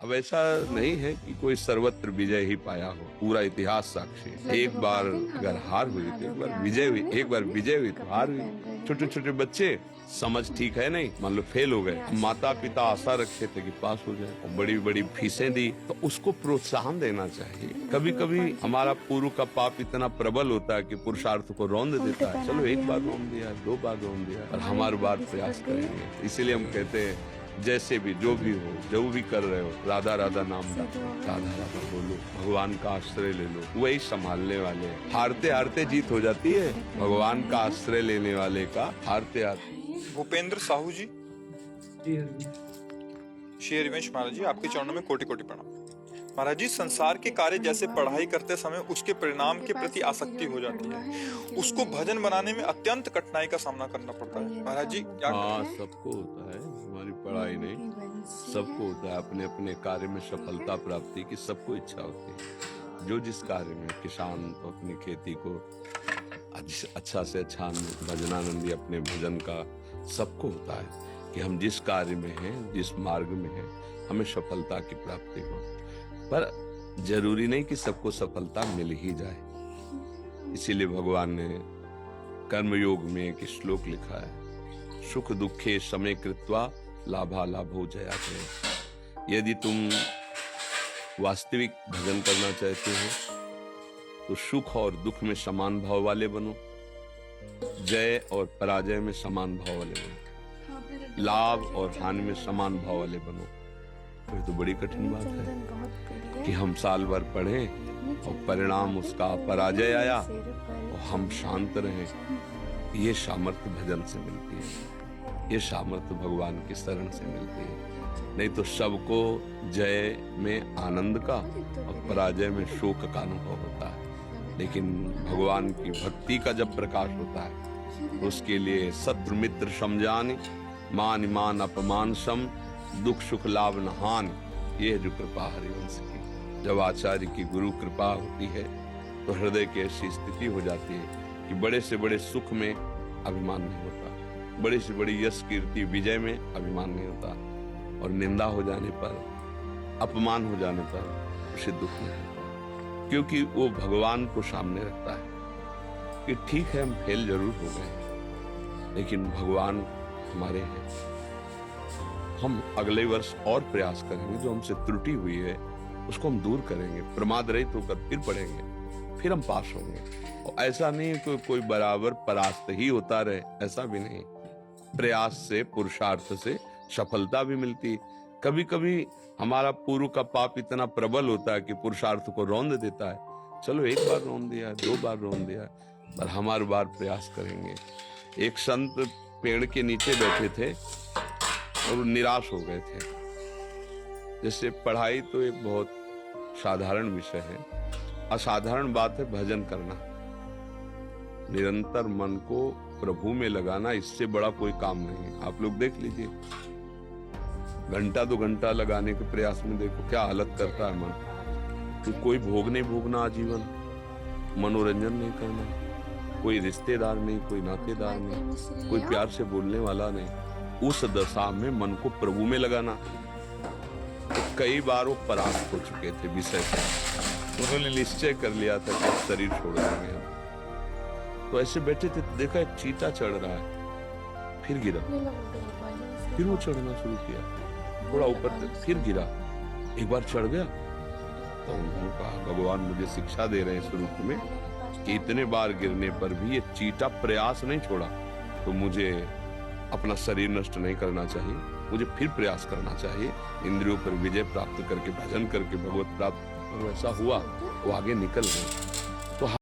अब ऐसा नहीं है कि कोई सर्वत्र विजय ही पाया हो, पूरा इतिहास साक्षी है। एक बार अगर हार हुई तो एक बार विजय हुई, एक बार विजय हुई तो हार हुई। छोटे छोटे बच्चे समझ ठीक है नहीं, मान लो फेल हो गए, माता पिता आशा रखे थे कि पास हो जाए और बड़ी बड़ी फीसें दी, तो उसको प्रोत्साहन देना चाहिए। कभी कभी हमारा पूर्व का पाप इतना प्रबल होता है कि पुरुषार्थ को रौंद देता है। चलो एक बार रौंद दिया, 2 बार रौंद दिया, और हमारे बार प्रयास करेंगे। इसीलिए हम कहते हैं जैसे भी जो भी हो, जो भी कर रहे हो, राधा राधा नाम रखो, राधा राधा बोलो, भगवान का आश्रय ले लो, वही संभालने वाले हैं। हारते हारते जीत हो जाती है, भगवान का आश्रय लेने वाले का हारते हारते। भूपेंद्र साहू जी, श्री हरिवंश महाराज जी, आपके चरणों में कोटि कोटि प्रणाम। महाराज जी, संसार के कार्य जैसे पढ़ाई करते समय उसके परिणाम के प्रति आसक्ति हो जाती है, उसको भजन बनाने में अत्यंत कठिनाई का सामना करना पड़ता है। महाराज जी क्या हाँ, सबको होता है, हमारी पढ़ाई नहीं, सबको होता है अपने अपने कार्य में सफलता प्राप्ति की सबको इच्छा होती है। जो जिस कार्य में, किसान तो अपनी खेती को अच्छा से अच्छा भजनानंदी अपने भजन का, सबको होता है कि हम जिस कार्य में हैं, जिस मार्ग में हैं, हमें सफलता की प्राप्ति हो। पर जरूरी नहीं कि सबको सफलता मिल ही जाए। इसीलिए भगवान ने कर्मयोग में एक श्लोक लिखा है, सुख दुखे समय कृत्वा लाभा लाभो जया जय। यदि तुम वास्तविक भजन करना चाहते हो तो सुख और दुख में समान भाव वाले बनो, जय और पराजय में समान भाव वाले बनो, लाभ और हानि में समान भाव वाले बनो। ये तो बड़ी कठिन बात है कि हम साल भर पढ़ें और परिणाम उसका पराजय आया और हम शांत रहें। ये सामर्थ्य भजन से मिलती है, ये सामर्थ्य भगवान की शरण से मिलती है। नहीं तो सबको जय में आनंद का और पराजय में शोक का अनुभव होता है। लेकिन भगवान की भक्ति का जब प्रकाश होता है तो उसके लिए शत्रु मित्र समझान, मान मान अपमान सम, दुख सुख लाभ न हानि। ये है जो कृपा हरिवंश की। जब आचार्य की गुरु कृपा होती है तो हृदय की ऐसी स्थिति हो जाती है कि बड़े से बड़े सुख में अभिमान नहीं होता, बड़ी से बड़ी यश कीर्ति विजय में अभिमान नहीं होता, और निंदा हो जाने पर, अपमान हो जाने पर उसे दुख नहीं होता, क्योंकि वो भगवान को सामने रखता है कि ठीक है हम फेल जरूर हो गए लेकिन भगवान हमारे हैं। हम अगले वर्ष और प्रयास करेंगे, जो हमसे त्रुटि हुई है उसको हम दूर करेंगे, प्रमाद रहित होकर फिर पढ़ेंगे, फिर हम पास होंगे। और ऐसा नहीं है कि कोई बराबर परास्त ही होता रहे, ऐसा भी नहीं। प्रयास से, पुरुषार्थ से सफलता भी मिलती। कभी कभी हमारा पूर्व का पाप इतना प्रबल होता है कि पुरुषार्थ को रौंद देता है। चलो एक बार रौंद दिया, 2 बार रौंद दिया, पर हमारे बार प्रयास करेंगे। एक संत पेड़ के नीचे बैठे थे और निराश हो गए थे। जैसे पढ़ाई तो एक बहुत साधारण विषय है, असाधारण बात है भजन करना, निरंतर मन को प्रभु में लगाना, इससे बड़ा कोई काम नहीं है। आप लोग देख लीजिए, घंटा 2 घंटा लगाने के प्रयास में देखो क्या हालत करता है मन। तो कोई भोग नहीं भोगना आजीवन, मनोरंजन नहीं करना, कोई रिश्तेदार नहीं, कोई नातेदार नहीं, कोई प्यार से बोलने वाला नहीं, उस दशा में मन को प्रभु में लगाना। तो कई बार वो परास्त हो चुके थे विषय से, उन्होंने निश्चय कर लिया था कि शरीर छोड़ देंगे। तो ऐसे बैठे थे, देखा एक चीता चढ़ रहा है, फिर गिरा, फिर वो चढ़ना शुरू किया, थोड़ा ऊपर तक, फिर गिरा, एक बार चढ़ गया। तो उन्होंने कहा भगवान मुझे शिक्षा दे रहे हैं स्वरूप में कि इतने बार गिरने पर भी ये चीता प्रयास नहीं छोड़ा, तो मुझे अपना शरीर नष्ट नहीं करना चाहिए, मुझे फिर प्रयास करना चाहिए, इंद्रियों पर विजय प्राप्त करके भजन करके भगवत प्राप्त। और ऐसा हुआ, वो आगे निकल गए।